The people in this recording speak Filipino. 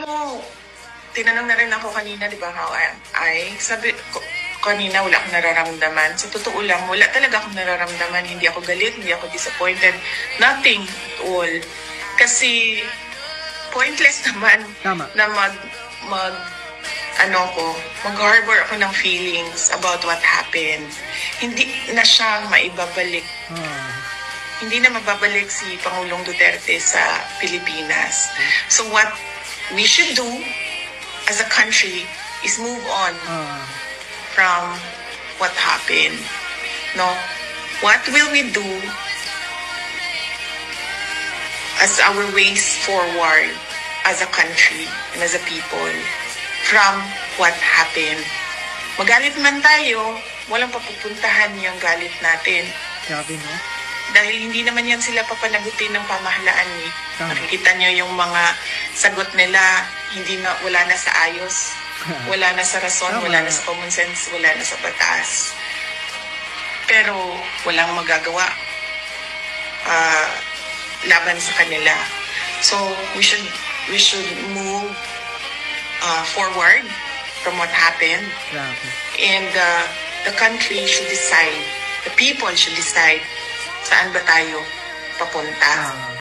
mo, tinanong na rin ako kanina, di ba, how sabi ko, kanina wala akong nararamdaman. Sa totoo lang, wala talaga akong nararamdaman. Hindi ako galit, hindi ako disappointed. Nothing at all. Kasi, pointless naman Tama. na mag-harbor ako ng feelings about what happened. Hindi na siya maibabalik. Hindi na mababalik si Pangulong Duterte sa Pilipinas. So what we should do as a country is move on from what happened. No? What will we do as our ways forward as a country and as a people from what happened? Magalit man tayo, walang papupuntahan yung galit natin. Grabe, no? Dahil hindi naman yan sila papanagutin ng pamahalaan eh. Tama. Nakikita nyo yung mga sagot nila, wala na sa ayos, wala na sa rason, Tama. wala na sa common sense, wala na sa batas. Pero walang magagawa laban sa kanila. So we should move forward from what happened. Grabe. And the country should decide, the people should decide saan ba tayo papunta.